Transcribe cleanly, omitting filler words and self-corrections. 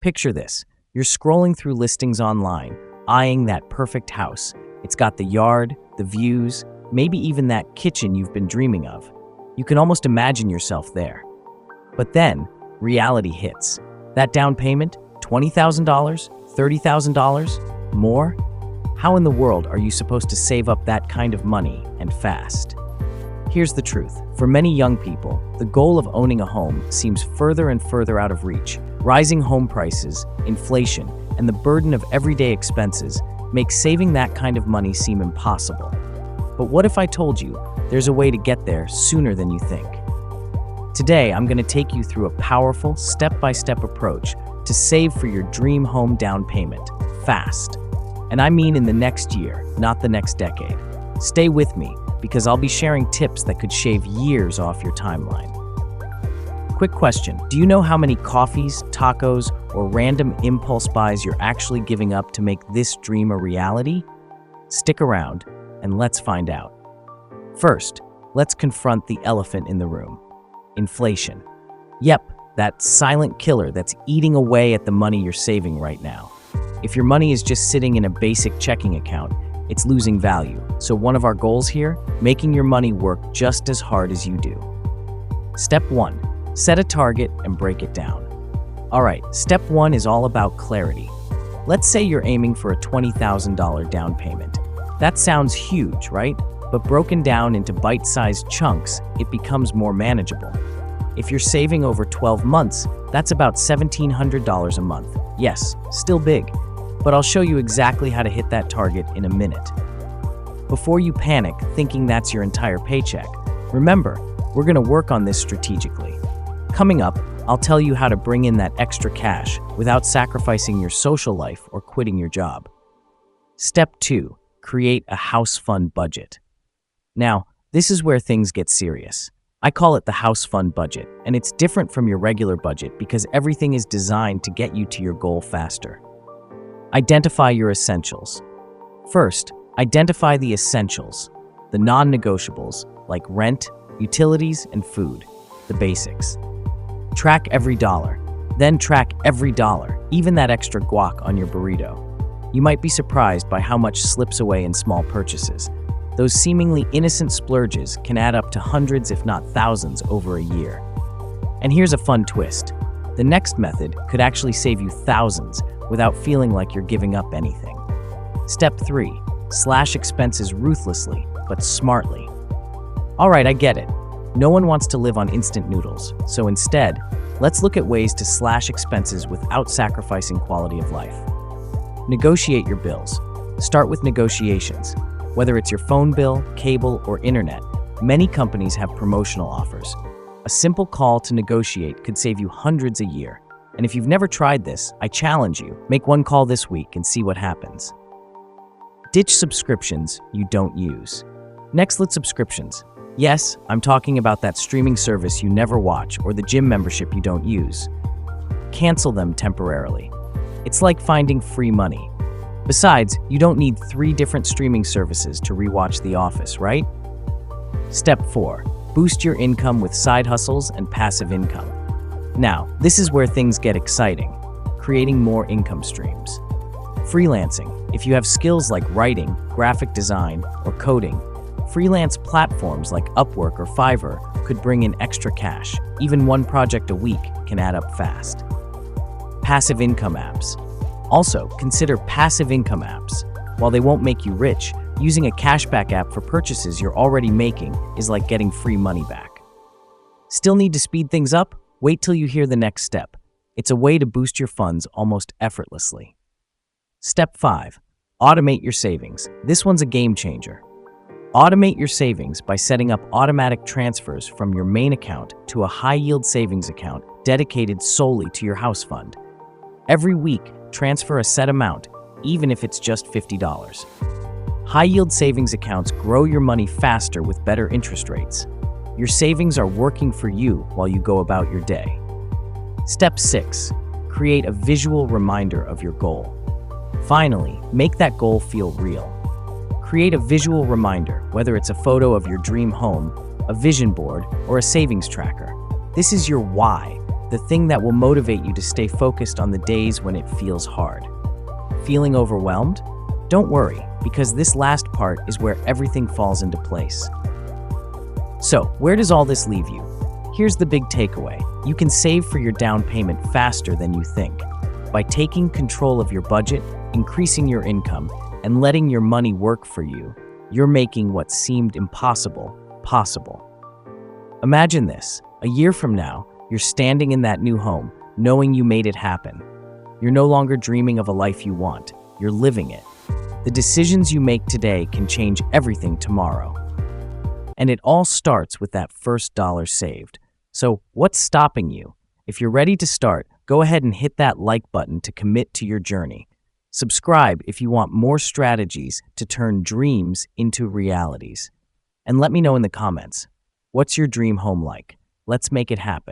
Picture this. You're scrolling through listings online, eyeing that perfect house. It's got the yard, the views, maybe even that kitchen you've been dreaming of. You can almost imagine yourself there. But then, reality hits. That down payment? $20,000? $30,000? More? How in the world are you supposed to save up that kind of money and fast? Here's the truth. For many young people, the goal of owning a home seems further and further out of reach. Rising home prices, inflation, and the burden of everyday expenses make saving that kind of money seem impossible. But what if I told you there's a way to get there sooner than you think? Today, I'm going to take you through a powerful, step-by-step approach to save for your dream home down payment, fast. And I mean in the next year, not the next decade. Stay with me, because I'll be sharing tips that could shave years off your timeline. Quick question, do you know how many coffees, tacos, or random impulse buys you're actually giving up to make this dream a reality? Stick around, and let's find out. First, let's confront the elephant in the room. Inflation. Yep, that silent killer that's eating away at the money you're saving right now. If your money is just sitting in a basic checking account, it's losing value. So one of our goals here, making your money work just as hard as you do. Step 1, set a target and break it down. All right, step 1 is all about clarity. Let's say you're aiming for a $20,000 down payment. That sounds huge, right? But broken down into bite-sized chunks, it becomes more manageable. If you're saving over 12 months, that's about $1,700 a month. Yes, still big, but I'll show you exactly how to hit that target in a minute. Before you panic thinking that's your entire paycheck, remember, we're going to work on this strategically. Coming up, I'll tell you how to bring in that extra cash without sacrificing your social life or quitting your job. Step 2, create a house fund budget. Now, this is where things get serious. I call it the house fund budget, and it's different from your regular budget because everything is designed to get you to your goal faster. Identify your essentials. First, identify the essentials, the non-negotiables like rent, utilities, and food, the basics. Track every dollar. Then track every dollar, even that extra guac on your burrito. You might be surprised by how much slips away in small purchases. Those seemingly innocent splurges can add up to hundreds if not thousands over a year. And here's a fun twist. The next method could actually save you thousands without feeling like you're giving up anything. Step 3, slash expenses ruthlessly, but smartly. All right, I get it. No one wants to live on instant noodles, so instead, let's look at ways to slash expenses without sacrificing quality of life. Negotiate your bills. Start with negotiations. Whether it's your phone bill, cable, or internet, many companies have promotional offers. A simple call to negotiate could save you hundreds a year. And if you've never tried this, I challenge you, make one call this week and see what happens. Ditch subscriptions you don't use. Next, let's subscriptions. Yes, I'm talking about that streaming service you never watch or the gym membership you don't use. Cancel them temporarily. It's like finding free money. Besides, you don't need 3 different streaming services to rewatch The Office, right? Step 4, boost your income with side hustles and passive income. Now, this is where things get exciting, creating more income streams. Freelancing. If you have skills like writing, graphic design, or coding, freelance platforms like Upwork or Fiverr could bring in extra cash. Even one project a week can add up fast. Passive income apps. Also, consider passive income apps. While they won't make you rich, using a cashback app for purchases you're already making is like getting free money back. Still need to speed things up? Wait till you hear the next step. It's a way to boost your funds almost effortlessly. Step 5, automate your savings. This one's a game changer. Automate your savings by setting up automatic transfers from your main account to a high-yield savings account dedicated solely to your house fund. Every week, transfer a set amount, even if it's just $50. High-yield savings accounts grow your money faster with better interest rates. Your savings are working for you while you go about your day. Step 6, create a visual reminder of your goal. Finally, make that goal feel real. Create a visual reminder, whether it's a photo of your dream home, a vision board, or a savings tracker. This is your why. the thing that will motivate you to stay focused on the days when it feels hard. Feeling overwhelmed? Don't worry, because this last part is where everything falls into place. So, where does all this leave you? Here's the big takeaway. You can save for your down payment faster than you think. By taking control of your budget, increasing your income, and letting your money work for you, you're making what seemed impossible possible. Imagine this. A year from now, you're standing in that new home, knowing you made it happen. You're no longer dreaming of a life you want. You're living it. The decisions you make today can change everything tomorrow. And it all starts with that first dollar saved. So, what's stopping you? If you're ready to start, go ahead and hit that like button to commit to your journey. Subscribe if you want more strategies to turn dreams into realities. And let me know in the comments, what's your dream home like? Let's make it happen.